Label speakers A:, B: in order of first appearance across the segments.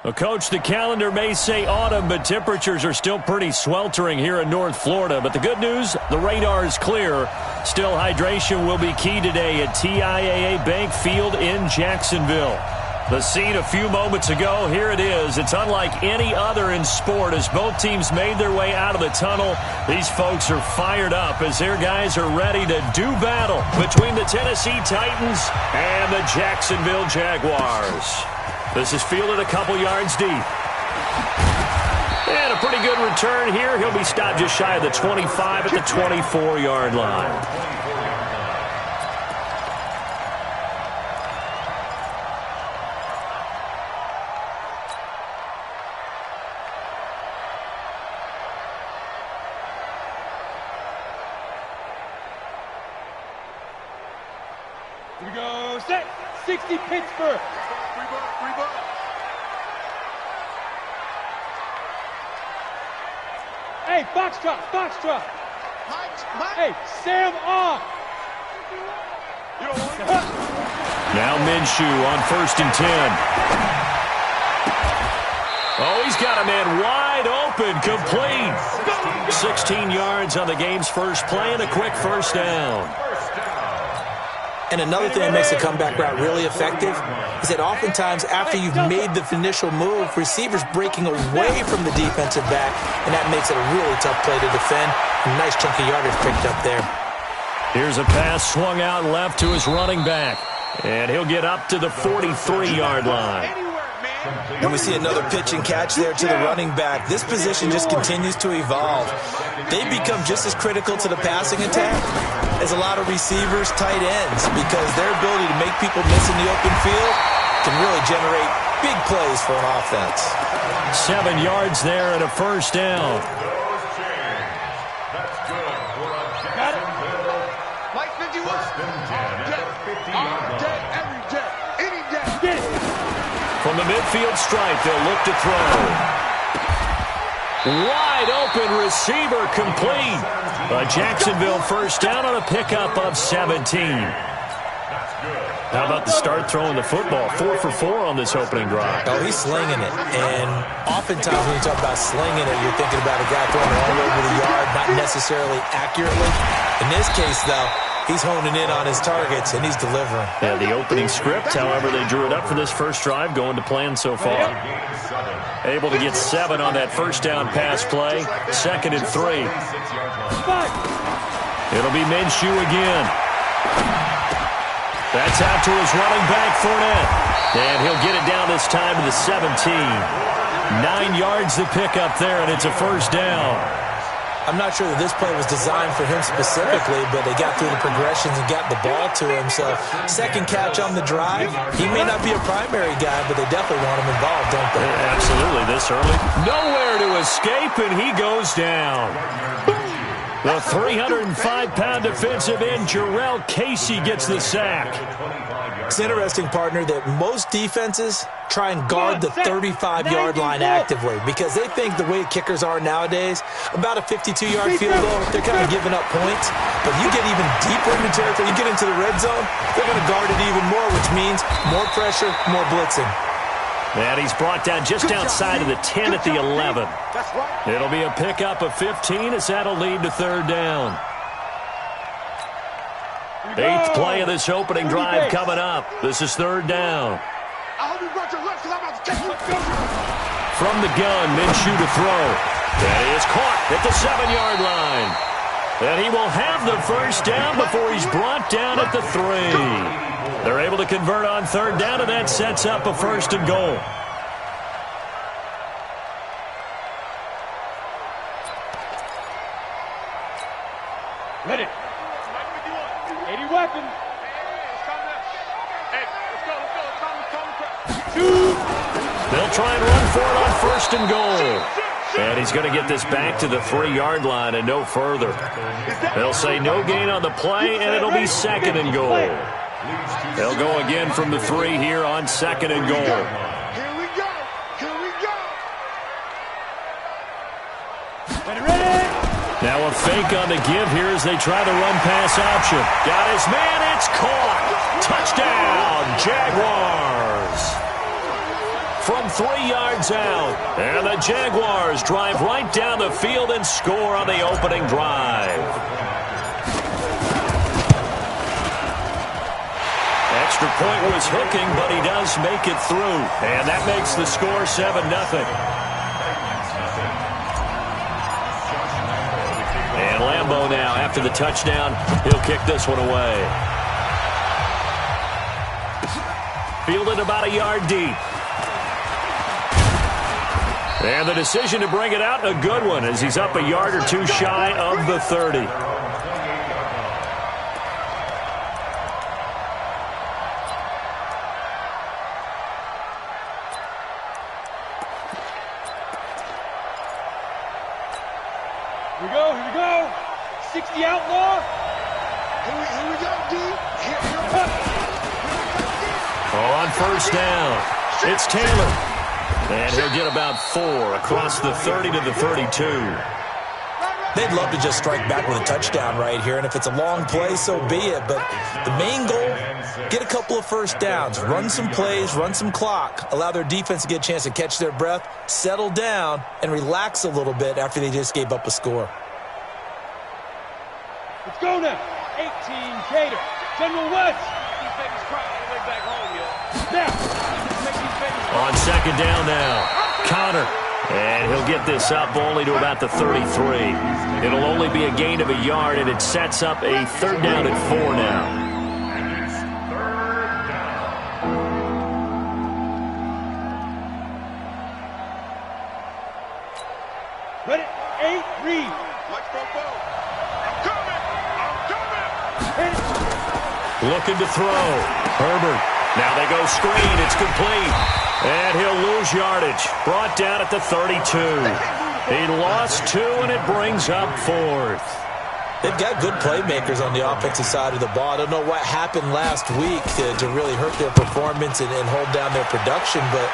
A: Well, Coach, the calendar may say autumn, but temperatures are still pretty sweltering here in North Florida. But the good news, the radar is clear. Still, hydration will be key today at TIAA Bank Field in Jacksonville. The scene a few moments ago, here it is. It's unlike any other in sport as both teams made their way out of the tunnel. These folks are fired up as their guys are ready to do battle between the Tennessee Titans and the Jacksonville Jaguars. This is fielded a couple yards deep. And a pretty good return here. He'll be stopped just shy of the 25 at the 24-yard line.
B: Here we go, set, 60 Pittsburgh. Hey, Foxtrot. Hey, Sam off.
A: Now Minshew on 1st and 10. Oh, he's got a man wide open, complete. 16 yards on the game's first play and a quick first down.
C: And another thing that makes the comeback route really effective is that oftentimes after you've made the initial move, receivers breaking away from the defensive back, and that makes it a really tough play to defend. A nice chunk of yardage picked up there.
A: Here's a pass swung out left to his running back, and he'll get up to the 43-yard line.
C: And we see another pitch and catch there to the running back. This position just continues to evolve. They become just as critical to the passing attack as a lot of receivers, tight ends, because their ability to make people miss in the open field can really generate big plays for an offense.
A: 7 yards there and a first down.
B: Got it. Mike 51. All day, every day, any day. Get it.
A: From the midfield stripe, they'll look to throw. Wide open receiver complete. A Jacksonville first down on a pickup of 17. How about the start throwing the football? 4 for 4 on this opening drive.
C: Oh, he's slinging it. And oftentimes when you talk about slinging it, you're thinking about a guy throwing it all over the yard, not necessarily accurately. In this case, though, he's honing in on his targets, and he's delivering.
A: Yeah, the opening script, however, they drew it up for this first drive, going to plan so far. Able to get 7 on that first down pass play. 2nd and 3. It'll be Minshew again. That's out to his running back, Fournette. And he'll get it down this time to the 17. 9 yards to pick up there, and it's a first down.
C: I'm not sure that this play was designed for him specifically, but they got through the progressions and got the ball to him. So, second catch on the drive. He may not be a primary guy, but they definitely want him involved, don't they?
A: Absolutely, this early. Nowhere to escape, and he goes down. The 305-pound defensive end, Jarrell Casey, gets the sack.
C: It's interesting, partner, that most defenses try and guard the 35-yard line actively because they think the way kickers are nowadays, about a 52-yard field goal, they're kind of giving up points. But you get even deeper into territory, you get into the red zone, they're going to guard it even more, which means more pressure, more blitzing.
A: And he's brought down just outside of the 10 at the 11. It'll be a pickup of 15 as that'll lead to 3rd down. 8th play of this opening drive coming up. This is 3rd down. From the gun, Minshew to throw. That is caught at the 7-yard line. And he will have the first down before he's brought down at the 3. They're able to convert on 3rd down, and that sets up a 1st and goal.
B: Ready. 80 weapon.
A: They'll try and run for it on 1st and goal. And he's going to get this back to the 3-yard line and no further. They'll say no gain on the play, and it'll be 2nd and goal. They'll go again from the 3 here on 2nd and goal.
B: Here we go. Here we go. Ready.
A: Now a fake on the give here as they try the run pass option. Got his man. It's caught. Touchdown, Jaguars. from 3 yards out. And the Jaguars drive right down the field and score on the opening drive. Extra point was hooking, but he does make it through. And that makes the score 7-0. And Lambeau now, after the touchdown, he'll kick this one away. Fielded about a yard deep. And the decision to bring it out, a good one, as he's up a yard or two shy of the 30.
B: Here we go. 60 outlaw. Here we go, D.
A: On first down, it's Taylor. And he'll get about 4 across the 30 to the 32.
C: They'd love to just strike back with a touchdown right here, and if it's a long play, so be it. But the main goal, get a couple of first downs, run some plays, run some clock, allow their defense to get a chance to catch their breath, settle down, and relax a little bit after they just gave up a score.
B: Let's go now. 18 Cater. General West.
A: On second down now, Connor. And he'll get this up only to about the 33. It'll only be a gain of a yard, and it sets up a third down at 4 now.
B: Ready? 8, read.
A: Looking to throw. Herbert. Now they go screen. It's complete. And he'll lose yardage. Brought down at the 32. He lost 2, and it brings up 4th.
C: They've got good playmakers on the offensive side of the ball. I don't know what happened last week to really hurt their performance and hold down their production, but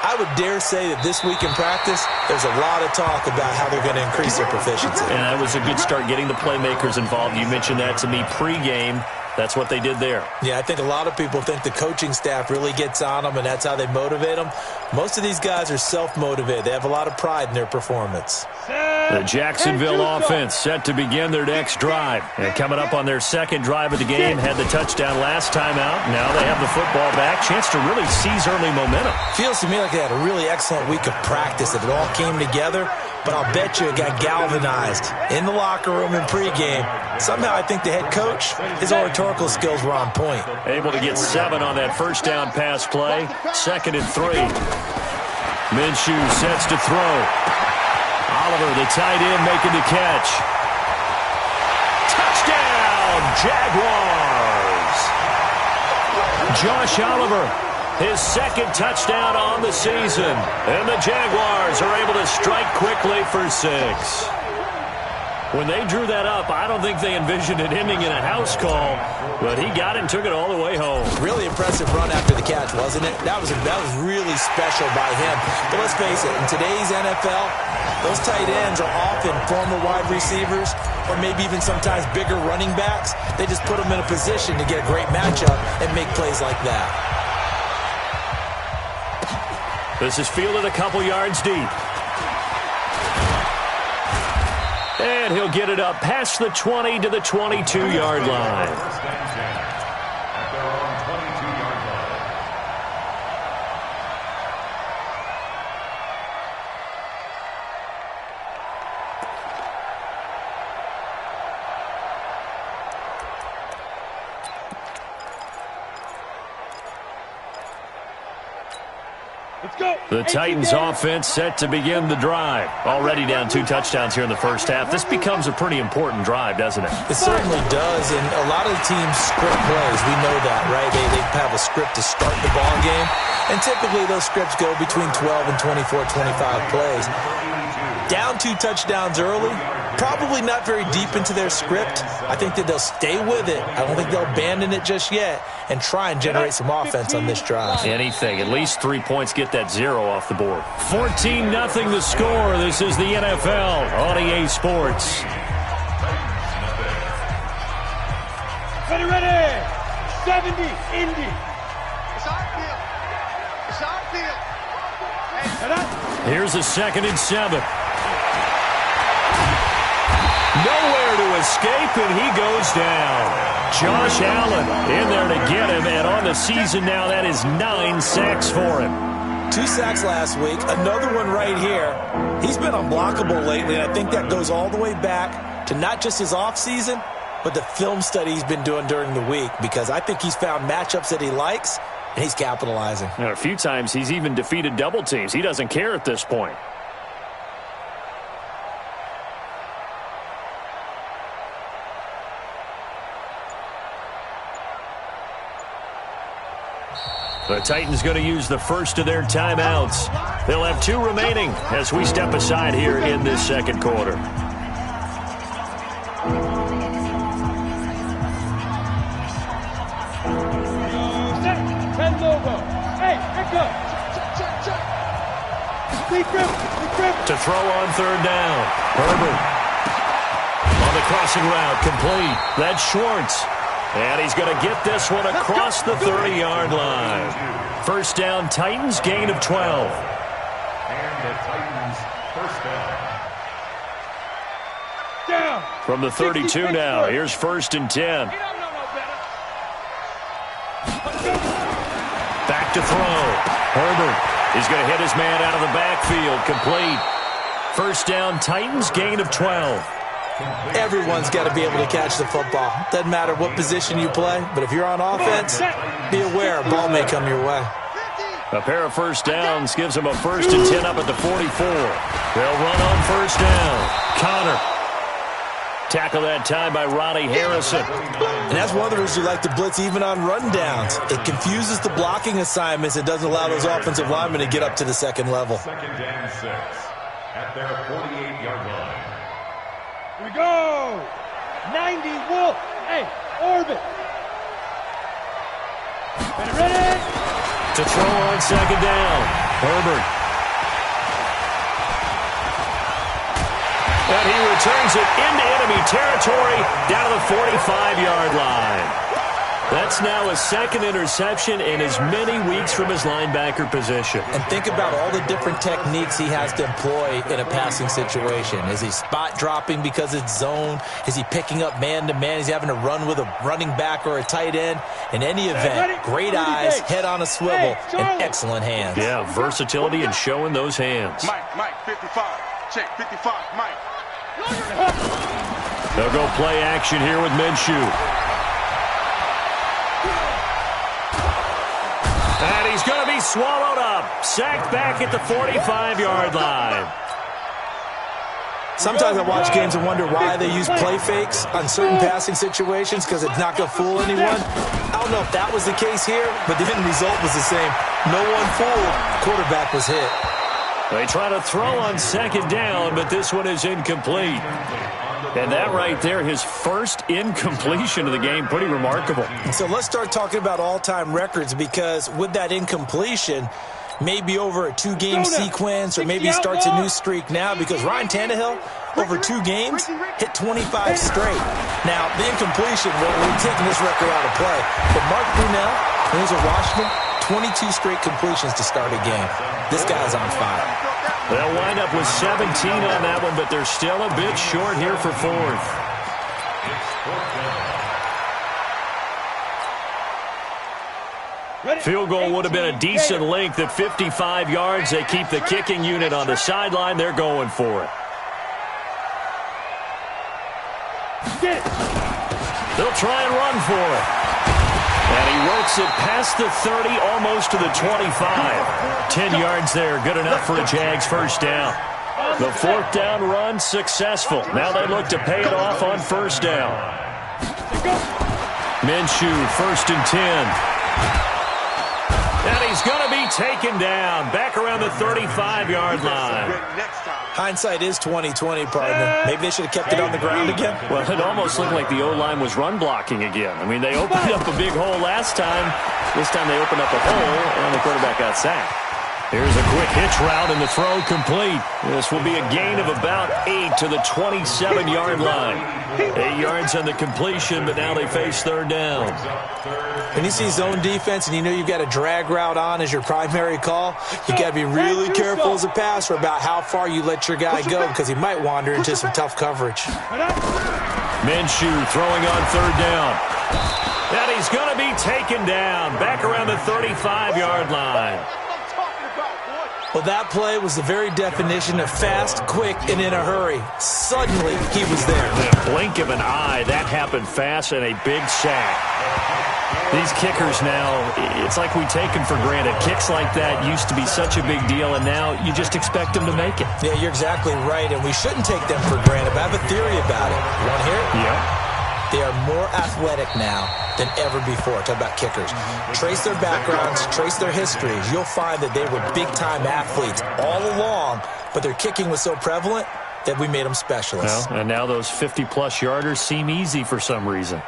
C: I would dare say that this week in practice, there's a lot of talk about how they're going to increase their proficiency.
A: And that was a good start, getting the playmakers involved. You mentioned that to me pregame. That's what they did there.
C: Yeah, I think a lot of people think the coaching staff really gets on them, and that's how they motivate them. Most of these guys are self-motivated. They have a lot of pride in their performance.
A: The Jacksonville offense set to begin their next drive. And coming up on their second drive of the game, had the touchdown last time out. Now they have the football back. Chance to really seize early momentum.
C: Feels to me like they had a really excellent week of practice. It all came together. But I'll bet you it got galvanized in the locker room in pregame. Somehow I think the head coach, his oratorical skills were on point.
A: Able to get 7 on that first down pass play. 2nd and 3. Minshew sets to throw. Oliver, the tight end, making the catch. Touchdown, Jaguars! Josh Oliver, his 2nd touchdown on the season. And the Jaguars are able to strike quickly for 6. When they drew that up, I don't think they envisioned it ending in a house call, but he got it and took it all the way home.
C: Really impressive run after the catch, wasn't it? That was really special by him. But let's face it, in today's NFL, those tight ends are often former wide receivers or maybe even sometimes bigger running backs. They just put them in a position to get a great matchup and make plays like that.
A: This is fielded a couple yards deep. And he'll get it up past the 20 to the 22-yard line. The Titans offense set to begin the drive. Already down 2 touchdowns here in the first half. This becomes a pretty important drive, doesn't it?
C: It certainly does, and a lot of the teams script plays. We know that, right? They have a script to start the ball game, and typically those scripts go between 12 and 24, 25 plays. Down 2 touchdowns early, probably not very deep into their script. I think that they'll stay with it. I don't think they'll abandon it just yet and try and generate some offense on this drive.
A: Anything. At least 3 points, get that 0 off the board. 14-0 the score. This is the NFL on EA Sports.
B: Ready. 70, Indy.
D: It's our field. It's our field.
A: Here's a 2nd and 7. Nowhere to escape, and he goes down. Josh Allen in there to get him, and on the season now, that is 9 sacks for him.
C: 2 sacks last week, another one right here. He's been unblockable lately, and I think that goes all the way back to not just his offseason, but the film study he's been doing during the week, because I think he's found matchups that he likes, and he's capitalizing.
A: And a few times he's even defeated double teams. He doesn't care at this point. The Titans going to use the first of their timeouts. They'll have 2 remaining as we step aside here in this 2nd quarter. To throw on 3rd down. Herbert on the crossing route, complete. That's Schwartz. And he's going to get this one across the 30-yard line. 1st down, Titans, gain of 12.
D: And the Titans, 1st
B: down.
A: From the 32 now, here's 1st and 10. Back to throw. Herbert is going to hit his man out of the backfield, complete. 1st down, Titans, gain of 12.
C: Everyone's got to be able to catch the football. Doesn't matter what position you play, but if you're on offense, be aware a ball may come your way.
A: A pair of 1st downs gives them a 1st and 10 up at the 44. They'll run on 1st down. Connor. Tackle that time by Ronnie Harrison.
C: And that's one of the reasons you like to blitz even on rundowns. It confuses the blocking assignments. It doesn't allow those offensive linemen to get up to the 2nd level.
D: 2nd and 6 at their 48-yard line.
B: Here we go. 90 Wolf. Hey, orbit. Ready?
A: To throw on 2nd down. Herbert. And he returns it into enemy territory down to the 45-yard line. That's now a 2nd interception in as many weeks from his linebacker position.
C: And think about all the different techniques he has to employ in a passing situation. Is he spot dropping because it's zone? Is he picking up man-to-man? Is he having to run with a running back or a tight end? In any event, great eyes, head on a swivel, and excellent hands.
A: Yeah, versatility and showing those hands.
E: Mike, 55. Check, 55, Mike.
A: They'll go play action here with Minshew. And he's going to be swallowed up. Sacked back at the 45-yard line.
C: Sometimes I watch games and wonder why they use play fakes on certain passing situations, because it's not going to fool anyone. I don't know if that was the case here, but the end result was the same. No one fooled. Quarterback was hit.
A: They try to throw on 2nd down, but this one is incomplete. And that right there, his first incompletion of the game, pretty remarkable.
C: So let's start talking about all-time records, because with that incompletion, maybe over a 2-game sequence, or maybe he starts a new streak now, because Ryan Tannehill, over 2 games, hit 25 straight. Now, the incompletion, we're taking this record out of play. But Mark Brunell, when he was at Washington, 22 straight completions to start a game. This guy's on fire.
A: They'll wind up with 17 on that one, but they're still a bit short here for 4th. Field goal would have been a decent length at 55 yards. They keep the kicking unit on the sideline. They're going for it. They'll try and run for it. And he works it past the 30, almost to the 25. 10 yards there, good enough for a Jags 1st down. The 4th down run successful. Now they look to pay it off on 1st down. Minshew, 1st and 10. And he's going to be taken down back around the 35-yard line.
C: Hindsight is 20/20, partner. Maybe they should have kept it on the ground again.
A: Well, it almost looked like the O-line was run blocking again. I mean, they opened up a big hole last time. This time they opened up a hole, and the quarterback got sacked. Here's a quick hitch route, and the throw complete. This will be a gain of about 8 to the 27-yard line. 8 yards on the completion, but now they face third down.
C: When you see zone defense and you know you've got a drag route on as your primary call, you got to be really careful as a passer about how far you let your guy go because he might wander into some tough coverage.
A: Minshew throwing on third down. And he's going to be taken down back around the 35-yard line.
C: Well, that play was the very definition of fast, quick, and in a hurry. Suddenly, he was there.
A: In a blink of an eye, that happened fast and a big sack. These kickers now, it's like we take them for granted. Kicks like that used to be such a big deal, and now you just expect them to make it.
C: Yeah, you're exactly right, and we shouldn't take them for granted. But I have a theory about it. You want to hear it?
A: Yeah.
C: They are more athletic now than ever before. Talk about kickers. Trace their backgrounds, trace their histories. You'll find that they were big-time athletes all along, but their kicking was so prevalent that we made them specialists.
A: Well, and now those 50-plus yarders seem easy for some reason.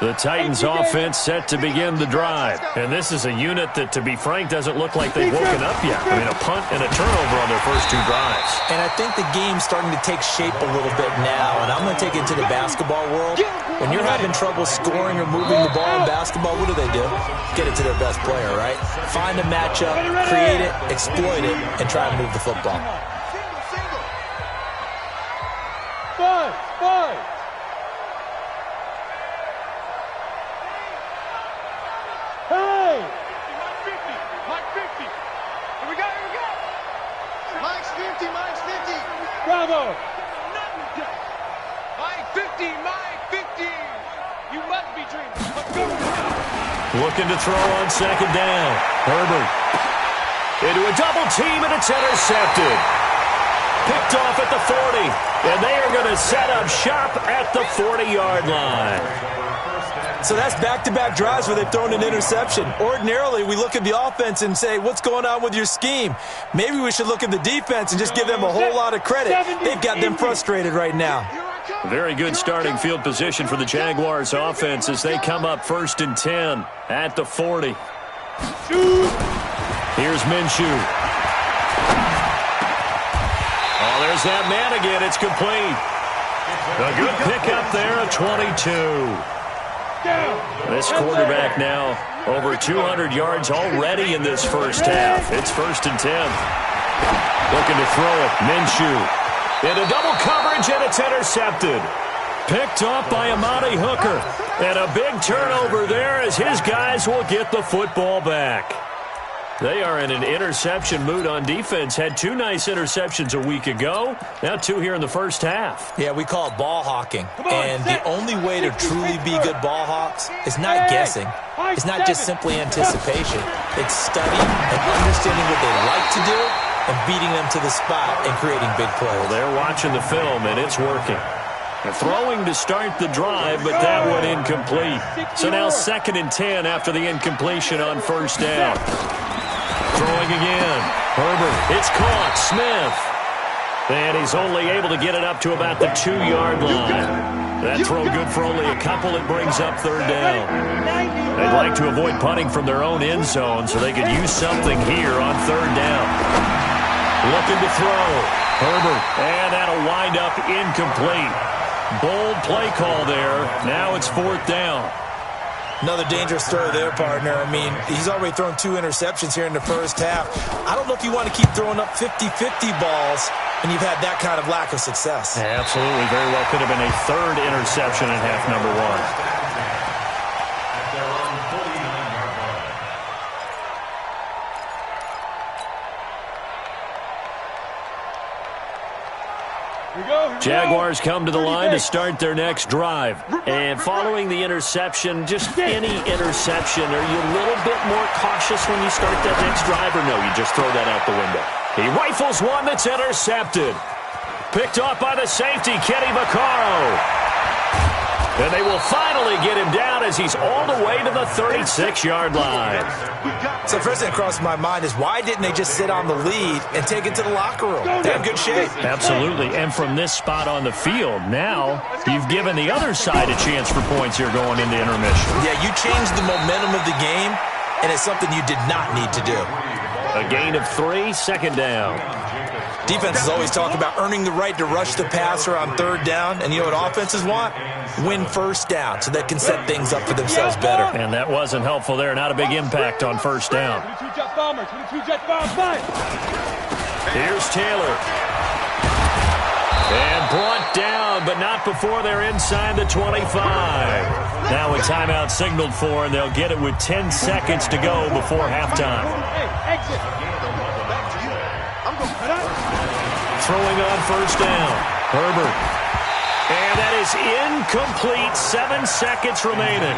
A: The Titans offense set to begin the drive. And this is a unit that, to be frank, doesn't look like they've woken up yet. I mean, a punt and a turnover on their first 2 drives.
C: And I think the game's starting to take shape a little bit now. And I'm going to take it to the basketball world. When you're having trouble scoring or moving the ball in basketball, what do? Get it to their best player, right? Find a matchup, create it, exploit it, and try and move the football.
B: Five. Hey! Mike 50. Here we go. Mike's 50. Bravo. Mike 50. You must be dreaming. Let's go.
A: Looking to throw on second down. Herbert into a double team, and it's intercepted. Picked off at the 40, and they are going to set up shop at the 40-yard line.
C: So that's back-to-back drives where they've thrown an interception. Ordinarily, we look at the offense and say, what's going on with your scheme? Maybe we should look at the defense and just give them a whole lot of credit. They've got them frustrated right now.
A: Very good starting field position for the Jaguars offense as they come up 1st and 10 at the 40. Here's Minshew. Oh, there's that man again. It's complete. A good pickup there of 22. This quarterback now over 200 yards already in this first half. It's 1st and 10. Looking to throw it. Minshew into double coverage, and it's intercepted. Picked off by Amani Hooker. And a big turnover there as his guys will get the football back. They are in an interception mood on defense. Had 2 nice interceptions a week ago. Now 2 here in the first half.
C: Yeah, we call it ball hawking. And the only way to truly be good ball hawks is not guessing. It's not just simply anticipation. It's studying and understanding what they like to do and beating them to the spot and creating big plays.
A: Well, they're watching the film, and it's working. They're throwing to start the drive, but that one incomplete. So now 2nd and 10 after the incompletion on 1st down. Throwing again. Herbert. It's caught. Smith. And he's only able to get it up to about the 2-yard line. That throw good for only a couple. It brings up 3rd down. They'd like to avoid punting from their own end zone so they could use something here on 3rd down. Looking to throw. Herbert. And that'll wind up incomplete. Bold play call there. Now it's 4th down.
C: Another dangerous throw there, partner. I mean, he's already thrown 2 interceptions here in the first half. I don't know if you want to keep throwing up 50-50 balls when you've had that kind of lack of success.
A: Absolutely. Very well could have been a 3rd interception in half number 1. Jaguars come to the line to start their next drive. And following the interception, just any interception, are you a little bit more cautious when you start that next drive, or no, you just throw that out the window? He rifles one that's intercepted. Picked off by the safety, Kenny Vaccaro. And they will finally get him down as he's all the way to the 36-yard line.
C: So the first thing that crossed my mind is why didn't they just sit on the lead and take it to the locker room? They're in good shape.
A: Absolutely. And from this spot on the field, now you've given the other side a chance for points here going into intermission.
C: Yeah, you changed the momentum of the game, and it's something you did not need to do.
A: A gain of 3, second down.
C: Defenses always talk about earning the right to rush the passer on third down. And you know what offenses want? Win first down so they can set things up for themselves better.
A: And that wasn't helpful there. Not a big impact on first down.
B: 22 Jets bomber, 22 Jets bomber, fine.
A: Here's Taylor. And brought down, but not before they're inside the 25. Now a timeout signaled for, and they'll get it with 10 seconds to go before halftime.
B: Hey, exit.
A: Throwing on first down. Herbert. And that is incomplete. 7 seconds remaining.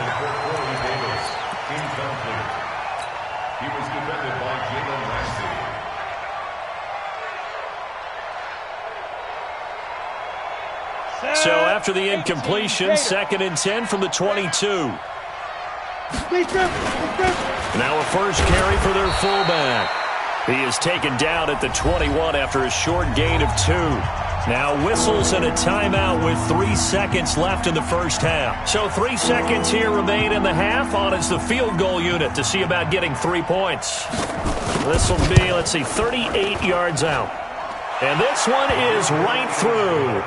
D: He was defended by Jalen Ramsey.
A: So after the incompletion, 2nd and 10 from the 22. Now a first carry for their fullback. He is taken down at the 21 after a short gain of 2. Now whistles and a timeout with 3 seconds left in the first half. So 3 seconds here remain in the half. On is the field goal unit to see about getting 3 points. This will be, 38 yards out. And this one is right through.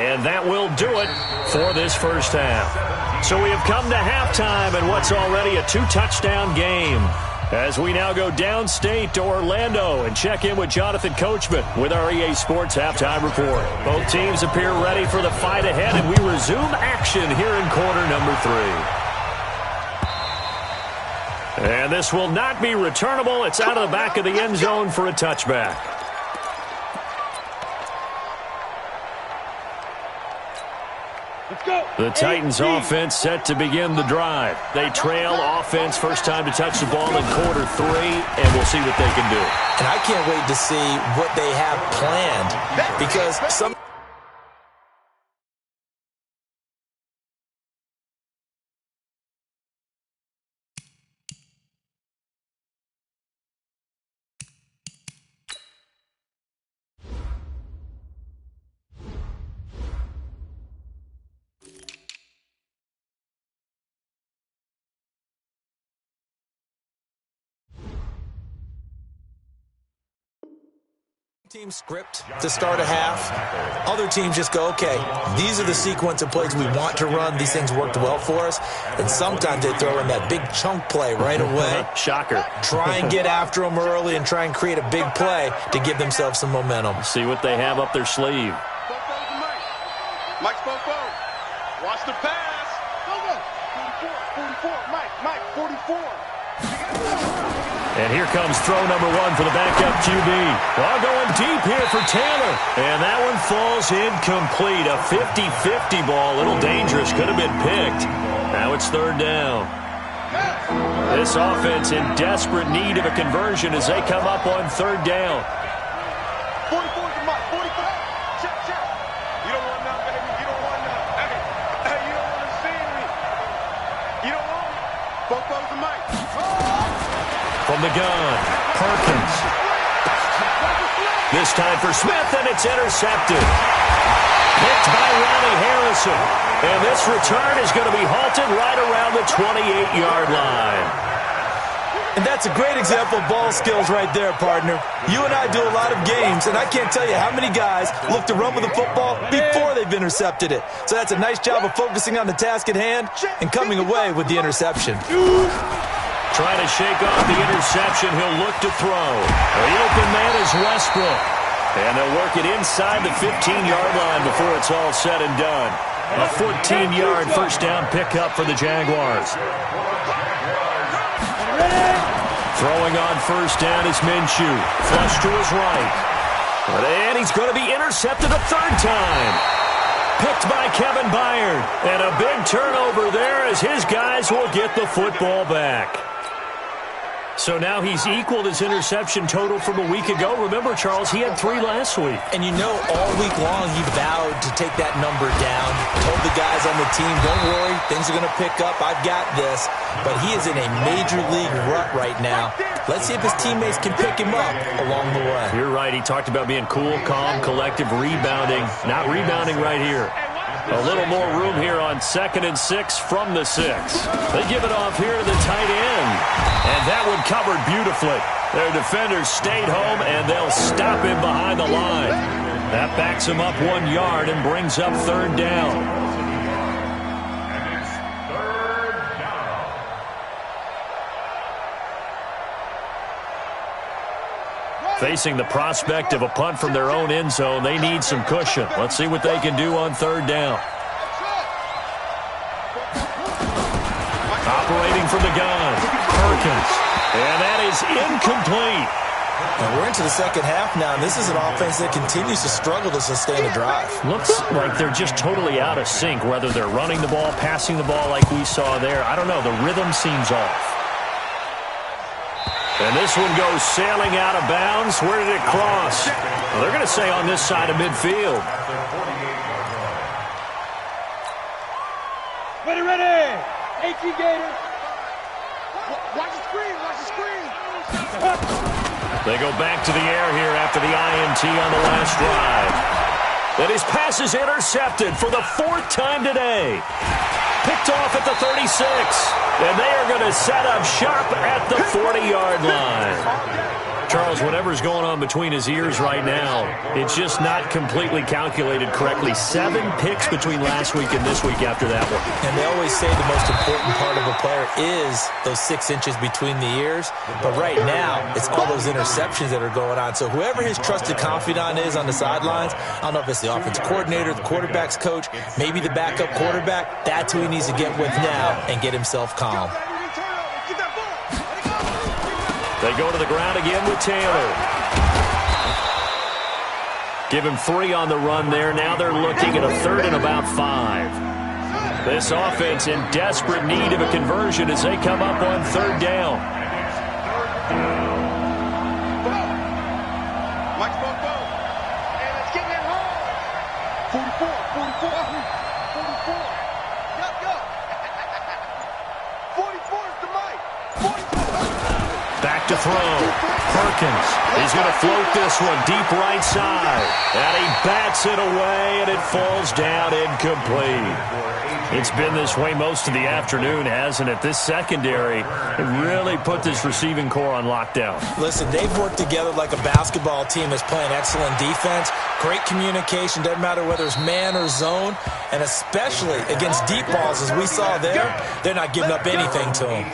A: And that will do it for this first half. So we have come to halftime in what's already a 2-touchdown game. As we now go downstate to Orlando and check in with Jonathan Coachman with our EA Sports Halftime Report. Both teams appear ready for the fight ahead, and we resume action here in quarter number 3. And this will not be returnable. It's out of the back of the end zone for a touchback. The Titans offense set to begin the drive. They trail offense first time to touch the ball in quarter 3, and we'll see what they can do.
C: And I can't wait to see what they have planned because some teams script to start a half. Other teams just go, okay, these are the sequence of plays we want to run. These things worked well for us. And sometimes they throw in that big chunk play right away.
A: Shocker.
C: Try and get after them early and try and create a big play to give themselves some momentum.
A: See what they have up their sleeve.
E: Mike's Fofo. Watch the pass. 44, Mike, 44.
A: And here comes throw number 1 for the backup QB. Well, going deep here for Taylor. And that one falls incomplete. A 50-50 ball. A little dangerous. Could have been picked. Now it's 3rd down. This offense in desperate need of a conversion as they come up on 3rd down.
E: 44 to Mike. 45. Check. You don't want none, baby. You don't want none. Hey, you don't want to see me. You don't want me. Fofo's to Mike.
A: From the gun, Perkins. This time for Smith, and it's intercepted. Picked by Ronnie Harrison. And this return is going to be halted right around the 28-yard line.
C: And that's a great example of ball skills right there, partner. You and I do a lot of games, and I can't tell you how many guys look to run with the football before they've intercepted it. So that's a nice job of focusing on the task at hand and coming away with the interception.
A: Trying to shake off the interception. He'll look to throw. The open man is Westbrook. And they'll work it inside the 15-yard line before it's all said and done. A 14-yard first down pickup for the Jaguars. Throwing on first down is Minshew. Flush to his right. And he's going to be intercepted a 3rd time. Picked by Kevin Byard. And a big turnover there as his guys will get the football back. So now he's equaled his interception total from a week ago. Remember, Charles, he had 3 last week.
C: And you know, all week long he vowed to take that number down. Told the guys on the team, don't worry, things are going to pick up. I've got this. But he is in a major league rut right now. Let's see if his teammates can pick him up along the way.
A: You're right. He talked about being cool, calm, collective, rebounding. Not rebounding right here. A little more room here on 2nd and 6 from the 6. They give it off here to the tight end. And that one covered beautifully. Their defenders stayed home, and they'll stop him behind the line. That backs him up 1 yard and brings up 3rd down. Facing the prospect of a punt from their own end zone, they need some cushion. Let's see what they can do on 3rd down. Operating from the gun, Perkins. And that is incomplete.
C: And we're into the second half now, and this is an offense that continues to struggle to sustain a drive.
A: Looks like they're just totally out of sync, whether they're running the ball, passing the ball like we saw there. I don't know. The rhythm seems off. And this one goes sailing out of bounds. Where did it cross? Well, they're going to say on this side of midfield.
B: Ready, ready. 18 Gators.
E: Watch the screen. Watch the screen.
A: They go back to the air here after the INT on the last drive. And his pass is intercepted for the 4th time today. Picked off at the 36. And they are going to set up shop at the 40-yard line. Charles, whatever's going on between his ears right now, it's just not completely calculated correctly. 7 picks between last week and this week after that one.
C: And they always say the most important part of a player is those 6 inches between the ears. But right now, it's all those interceptions that are going on. So whoever his trusted confidant is on the sidelines, I don't know if it's the offensive coordinator, the quarterback's coach, maybe the backup quarterback, that's who he needs to get with now and get himself calm.
A: They go to the ground again with Taylor. Give him 3 on the run there. Now they're looking at a 3rd and about 5. This offense in desperate need of a conversion as they come up on 3rd down.
E: Mike's ball, go. And it's getting it home. 44. Yup. 44 is the Mike. 44.
A: Back to throw. Perkins is going to float this one deep right side. And he bats it away, and it falls down incomplete. It's been this way most of the afternoon, hasn't it? This secondary really put this receiving core on lockdown.
C: Listen, they've worked together like a basketball team that's playing excellent defense. Great communication, doesn't matter whether it's man or zone. And especially against deep balls, as we saw there, they're not giving up anything to them.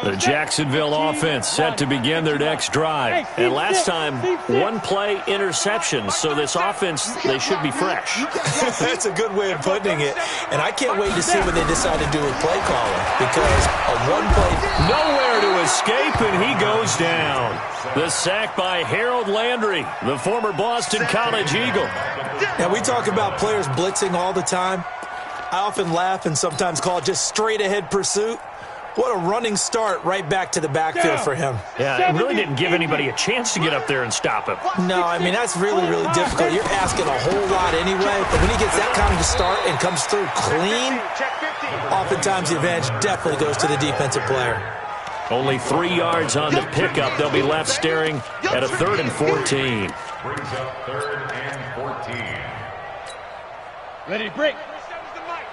A: The Jacksonville offense set to begin their next drive. And last time, 1 play interception. So this offense, they should be fresh.
C: That's a good way of putting it. And I can't wait to see what they decide to do with play calling. Because a 1 play...
A: Nowhere to escape, and he goes down. The sack by Harold Landry, the former Boston College Eagle.
C: Now, we talk about players blitzing all the time. I often laugh and sometimes call it just straight-ahead pursuit. What a running start right back to the backfield for him.
A: Yeah, it really didn't give anybody a chance to get up there and stop him.
C: No, I mean, that's really, really difficult. You're asking a whole lot anyway, but when he gets that kind of a start and comes through clean, oftentimes the advantage definitely goes to the defensive player.
A: Only 3 yards on the pickup. They'll be left staring at a 3rd and 14.
D: Brings up 3rd and 14.
B: Ready, break.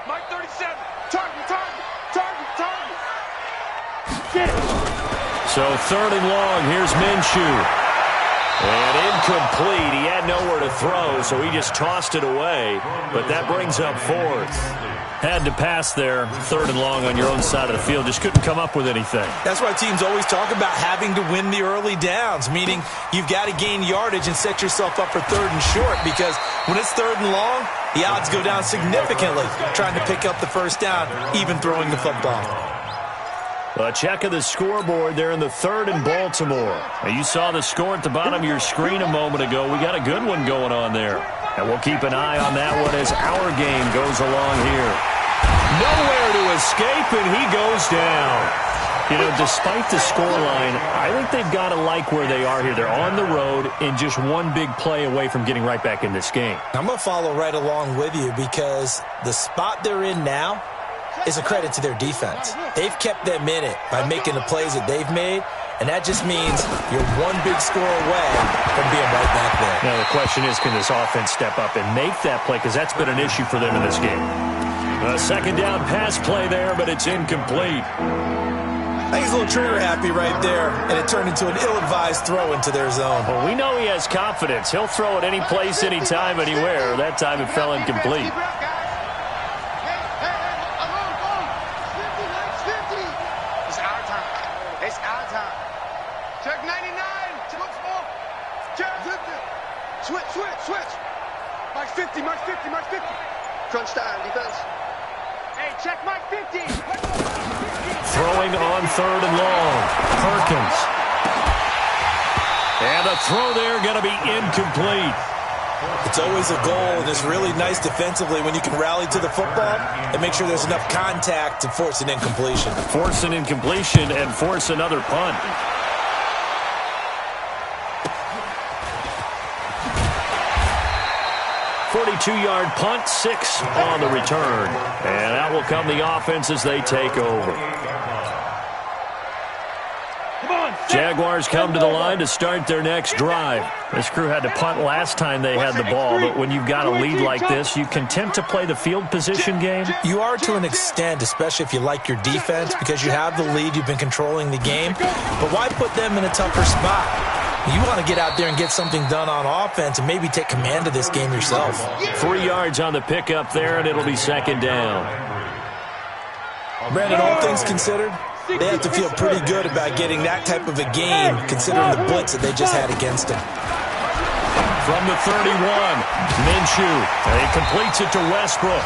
E: Mike 37. Target.
B: Get it.
A: So 3rd and long, here's Minshew. And incomplete. He had nowhere to throw, so he just tossed it away. But that brings up 4th. Had to pass there, 3rd and long on your own side of the field. Just couldn't come up with anything.
C: That's why teams always talk about having to win the early downs, meaning you've got to gain yardage and set yourself up for 3rd and short, because when it's 3rd and long, the odds go down significantly trying to pick up the 1st down, even throwing the football.
A: A check of the scoreboard there in the 3rd in Baltimore. Now, you saw the score at the bottom of your screen a moment ago. We got a good one going on there. And we'll keep an eye on that one as our game goes along here. Nowhere to escape, and he goes down. You know, despite the scoreline, I think they've got to like where they are here. They're on the road and just 1 big play away from getting right back in this game.
C: I'm going to follow right along with you because the spot they're in now, is a credit to their defense. They've kept them in it by making the plays that they've made, and that just means you're one big score away from being right back there.
A: Now the question is, can this offense step up and make that play? Because that's been an issue for them in this game. A second down pass play there, but it's incomplete.
C: I think he's a little trigger happy right there, and it turned into an ill-advised throw into their zone.
A: Well, we know he has confidence. He'll throw it any place, anytime, anywhere. That time it fell incomplete.
E: It's our time. Check 99. Switch. Mike 50. Crunch time, defense. Hey, check Mike 50.
A: Throwing on third and long. Perkins. And the throw there going to be incomplete.
C: It's always a goal, and it's really nice defensively when you can rally to the football and make sure there's enough contact to force an incompletion.
A: Force an incompletion and force another punt. .42-yard punt, 6 on the return. And out will come the offense as they take over. Jaguars come to the line to start their next drive. This crew had to punt last time they had the ball, but when you've got a lead like this, you can tend to play the field position game.
C: You are to an extent, especially if you like your defense, because you have the lead, you've been controlling the game. But why put them in a tougher spot? You want to get out there and get something done on offense and maybe take command of this game yourself.
A: 3 yards on the pickup there, and it'll be second down.
C: Brandon, all things considered, they have to feel pretty good about getting that type of a game, considering the blitz that they just had against them.
A: From the 31, Minshew. And he completes it to Westbrook.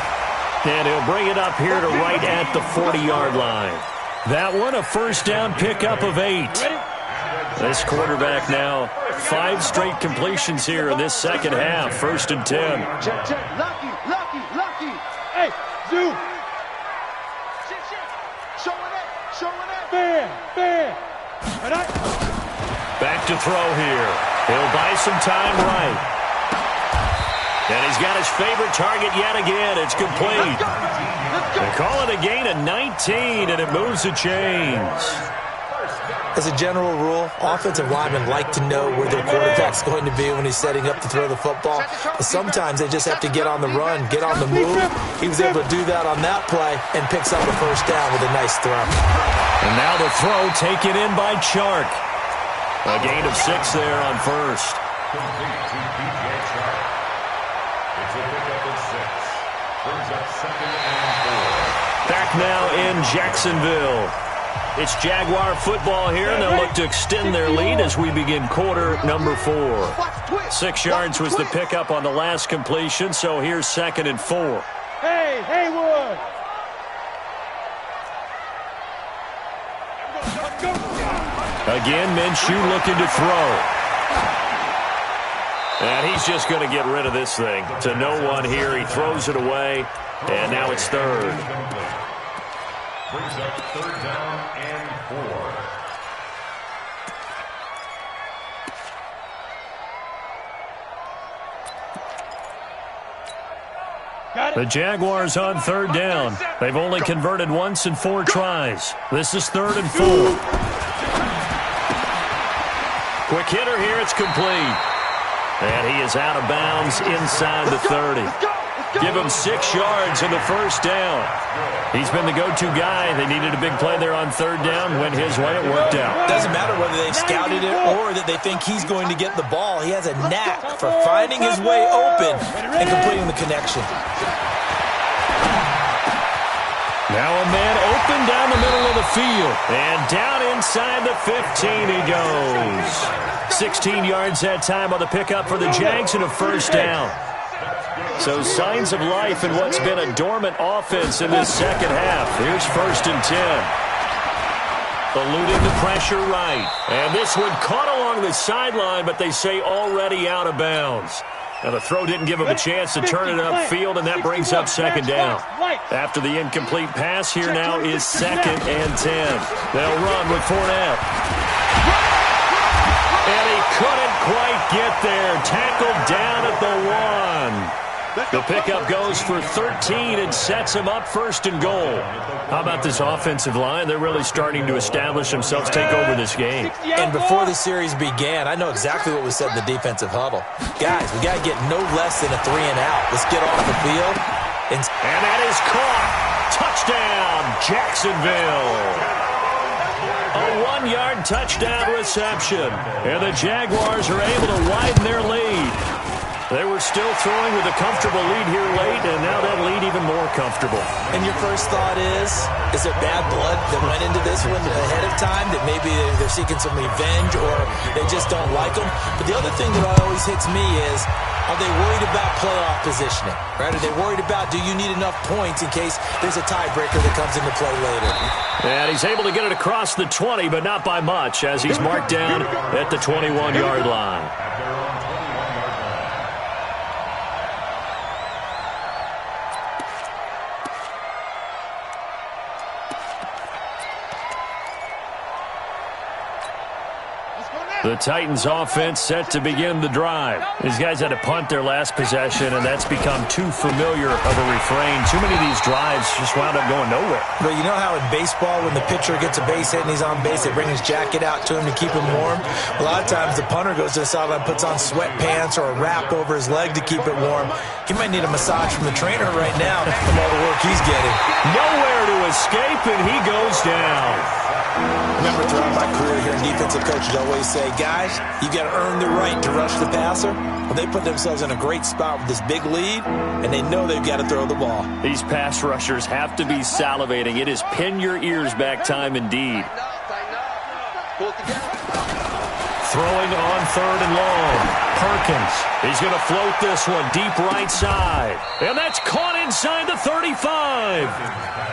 A: And he'll bring it up here to right at the 40-yard line. That one, a first down pickup of 8. This quarterback now, 5 straight completions here in this second half. First and 10.
E: Check. Lucky. Hey, zoom. Showing it. Bam.
A: Back to throw here. He'll buy some time right. And he's got his favorite target yet again. It's complete. They call it a gain of 19, and it moves the chains.
C: As a general rule, offensive linemen like to know where their quarterback's going to be when he's setting up to throw the football. But sometimes they just have to get on the run, get on the move. He was able to do that on that play and picks up a first down with a nice throw.
A: And now the throw taken in by Chark. A gain of 6 there on first.
D: It's a pickup of 6. Brings up second and 4.
A: Back now in Jacksonville. It's Jaguar football here, and they'll look to extend their lead as we begin quarter number 4. 6 yards was the pickup on the last completion, so here's second and 4.
B: Hey, Haywood!
A: Again, Minshew looking to throw. And he's just going to get rid of this thing. To no one here, he throws it away, and now it's third.
D: Brings up third down and 4.
A: The Jaguars on third down. They've only converted once in 4 tries. This is third and 4. Quick hitter here, it's complete. And he is out of bounds inside the 30. Give him 6 yards in the first down. He's been the go-to guy. They needed a big play there on third down. Went his way, it worked out.
C: Doesn't matter whether they've scouted it or that they think he's going to get the ball. He has a knack for finding his way open and completing the connection.
A: Now a man open down the middle of the field. And down inside the 15 he goes. 16 yards that time on the pickup for the Jags and a first down. So signs of life in what's been a dormant offense in this second half. Here's first and 10. Eluding the pressure right. And this one caught along the sideline, but they say already out of bounds. Now the throw didn't give him a chance to turn it upfield, and that brings up second down. After the incomplete pass, here now is second and 10. They'll run with Fournette. And he couldn't quite get there. Tackled down at the 1. The pickup goes for 13 and sets him up first and goal. How about this offensive line? They're really starting to establish themselves, take over this game.
C: And before the series began, I know exactly what was said in the defensive huddle. Guys, we got to get no less than a 3 and out. Let's get off the field.
A: And that is caught. Touchdown, Jacksonville. A 1-yard touchdown reception. And the Jaguars are able to widen their lead. They were still throwing with a comfortable lead here late, and now that lead even more comfortable.
C: And your first thought is there bad blood that went into this one ahead of time, that maybe they're seeking some revenge or they just don't like them? But the other thing that always hits me is, are they worried about playoff positioning? Right? Are they worried about, do you need enough points in case there's a tiebreaker that comes into play later?
A: And he's able to get it across the 20, but not by much, as he's marked down at the 21-yard line. The Titans offense set to begin the drive. These guys had to punt their last possession, and that's become too familiar of a refrain. Too many of these drives just wound up going nowhere.
C: But you know how in baseball, when the pitcher gets a base hit and he's on base, they bring his jacket out to him to keep him warm? A lot of times the punter goes to the sideline, puts on sweatpants or a wrap over his leg to keep it warm. He might need a massage from the trainer right now from all the work he's getting.
A: Nowhere to escape, and he goes down.
C: Remember, throughout my career here, defensive coaches always say, guys, you got to earn the right to rush the passer. Well, they put themselves in a great spot with this big lead, and they know they've got to throw the ball.
A: These pass rushers have to be salivating. It is pin your ears back time indeed. Throwing on 3rd and long. Perkins. He's going to float this one deep right side. And that's caught inside the 35.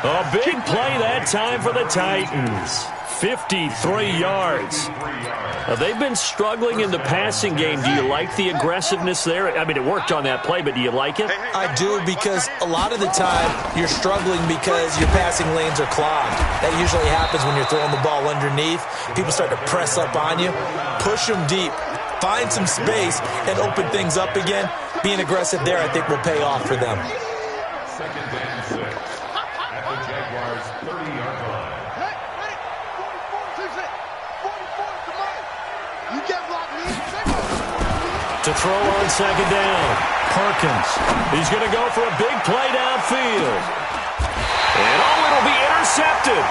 A: A big play that time for the Titans. 53 yards. Now, they've been struggling in the passing game. Do you like the aggressiveness there? I mean, it worked on that play, but do you like it?
C: I do, because a lot of the time you're struggling because your passing lanes are clogged. That usually happens when you're throwing the ball underneath. People start to press up on you. Push them deep. Find some space and open things up again. Being aggressive there, I think, will pay off for them.
D: 2nd and 6 at the Jaguars' 30-yard line.
A: To throw on 2nd down. Perkins. He's going to go for a big play downfield. And it'll be intercepted.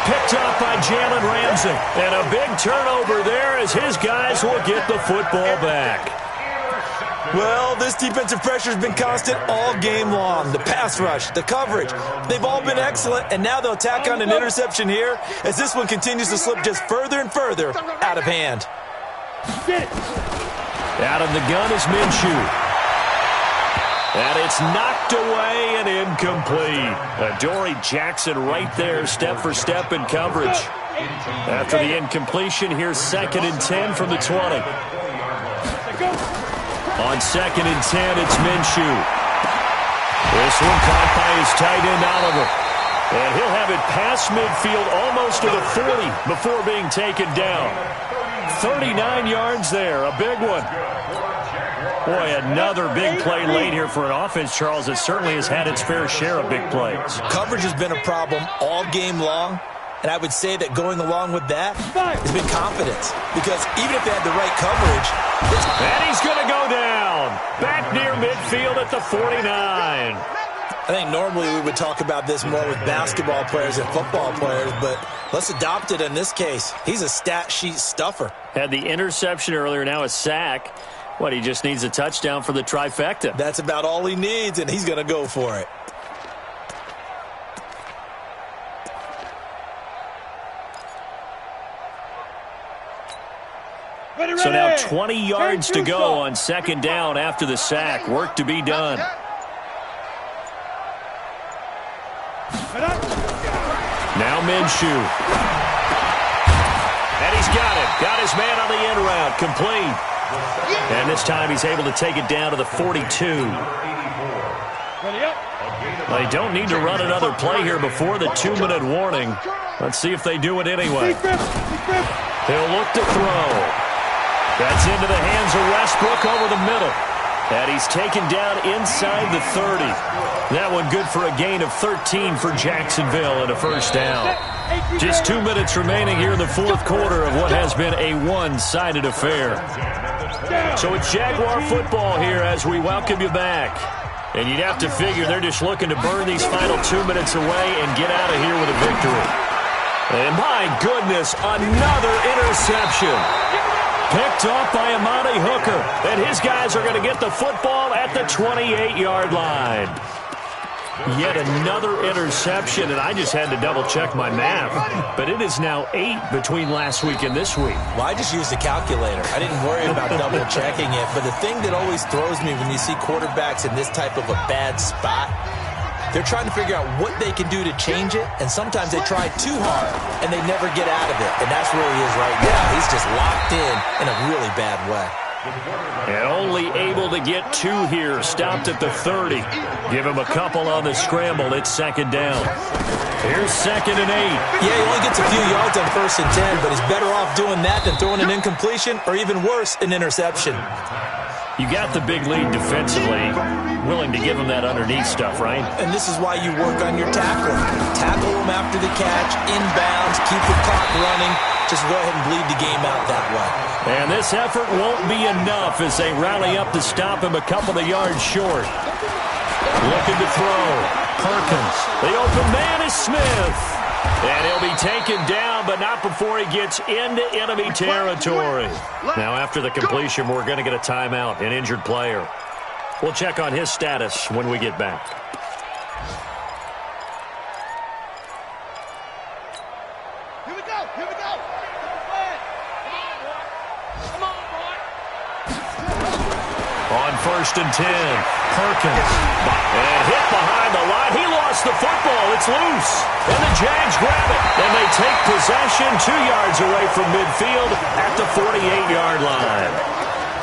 A: Picked up by Jalen Ramsey. And a big turnover there as his guys will get the football back.
C: Well, this defensive pressure has been constant all game long. The pass rush, the coverage, they've all been excellent, and now they'll tack on an interception here as this one continues to slip just further and further out of hand.
A: Out of the gun is Minshew. And it's knocked away and incomplete. Adoree Jackson right there, step for step in coverage. After the incompletion, here's 2nd and 10 from the 20. On 2nd and 10, it's Minshew. This one caught by his tight end, Oliver. And he'll have it past midfield almost to the 40 before being taken down. 39 yards there, a big one. Boy, another big play late here for an offense, Charles, that certainly has had its fair share of big plays.
C: Coverage has been a problem all game long, and I would say that going along with that has been confidence. Because even if they had the right coverage...
A: And he's going to go down. Back near midfield at the 49.
C: I think normally we would talk about this more with basketball players and football players, but let's adopt it in this case. He's a stat sheet stuffer.
A: Had the interception earlier, now a sack. What, he just needs a touchdown for the trifecta.
C: That's about all he needs, and he's going to go for it.
A: So now 20 yards to go on 2nd down after the sack. Work to be done. Now Minshew. And he's got it. Got his man on the end route. Complete. And this time he's able to take it down to the 42. They don't need to run another play here before the 2-minute warning. Let's see if they do it anyway. He'll look to throw. That's into the hands of Westbrook over the middle. And he's taken down inside the 30. That one good for a gain of 13 for Jacksonville and a first down. Just 2 minutes remaining here in the fourth quarter of what has been a one-sided affair. So it's Jaguar football here as we welcome you back. And you'd have to figure they're just looking to burn these final 2 minutes away and get out of here with a victory. And my goodness, another interception. Picked off by Amani Hooker. And his guys are going to get the football at the 28-yard line. Yet another interception, and I just had to double-check my math. But it is now 8 between last week and this week.
C: Well, I just used a calculator. I didn't worry about double-checking it. But the thing that always throws me when you see quarterbacks in this type of a bad spot, they're trying to figure out what they can do to change it, and sometimes they try too hard, and they never get out of it. And that's where he is right now. He's just locked in a really bad way.
A: And only able to get 2 here. Stopped at the 30. Give him a couple on the scramble. It's second down. Here's 2nd and 8.
C: Yeah, he only gets a few yards on 1st and 10, but he's better off doing that than throwing an incompletion, or even worse, an interception.
A: You got the big lead defensively. Willing to give him that underneath stuff, right?
C: And this is why you work on your tackling. Tackle him after the catch, inbounds, keep the clock running. Just go ahead and bleed the game out that way.
A: And this effort won't be enough as they rally up to stop him a couple of yards short. Looking to throw. Perkins. The open man is Smith. And he'll be taken down, but not before he gets into enemy territory. Now, after the completion, we're going to get a timeout, an injured player. We'll check on his status when we get back.
B: Here we go. Here we go. Come on, boy.
A: On 1st and 10, Perkins. And hit behind the line. He lost the football. It's loose. And the Jags grab it. And they take possession 2 yards away from midfield at the 48-yard line.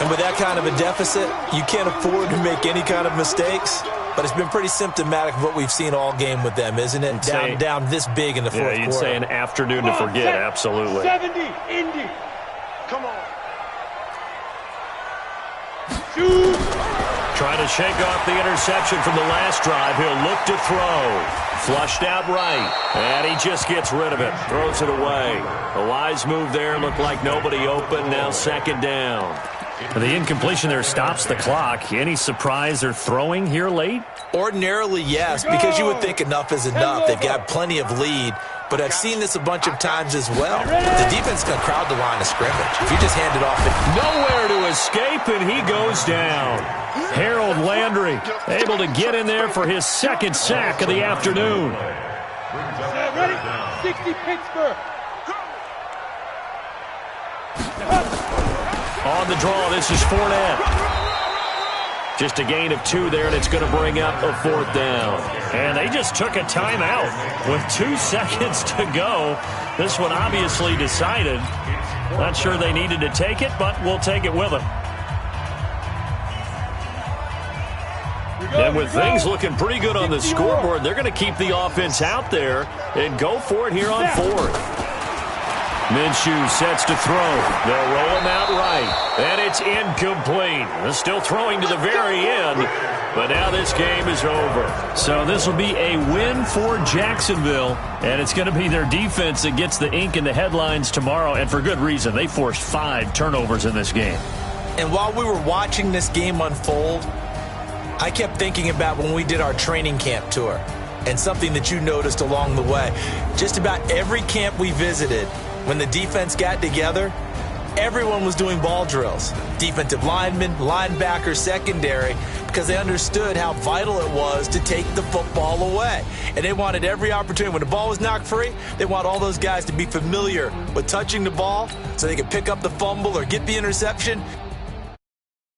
C: And with that kind of a deficit, you can't afford to make any kind of mistakes. But it's been pretty symptomatic of what we've seen all game with them, isn't it? Down this big in the fourth quarter.
A: Yeah, you'd say an afternoon to forget, absolutely.
B: 70, Indy. Come on. Shoot.
A: Trying to shake off the interception from the last drive. He'll look to throw. Flushed out right. And he just gets rid of it. Throws it away. A wise move there. Looked like nobody open. Now 2nd down. The incompletion there stops the clock. Any surprise they're throwing here late?
C: Ordinarily, yes, because you would think enough is enough. They've got plenty of lead. But I've seen this a bunch of times as well. The defense is going to crowd the line of scrimmage. If you just hand it off.
A: Nowhere to escape, and he goes down. Harold Landry able to get in there for his 2nd sack of the afternoon.
B: Ready? 60 Pittsburgh.
A: On the draw, this is Fournette. Just a gain of 2 there, and it's going to bring up a 4th down. And they just took a timeout with 2 seconds to go. This one obviously decided. Not sure they needed to take it, but we'll take it with them. And with things looking pretty good on the scoreboard, they're going to keep the offense out there and go for it here on 4th. Minshew sets to throw. They'll roll him out right. And it's incomplete. They're still throwing to the very end. But now this game is over. So this will be a win for Jacksonville. And it's going to be their defense that gets the ink in the headlines tomorrow. And for good reason. They forced 5 turnovers in this game.
C: And while we were watching this game unfold, I kept thinking about when we did our training camp tour. And something that you noticed along the way. Just about every camp we visited, when the defense got together, everyone was doing ball drills. Defensive linemen, linebackers, secondary, because they understood how vital it was to take the football away. And they wanted every opportunity. When the ball was knocked free, they want all those guys to be familiar with touching the ball so they could pick up the fumble or get the interception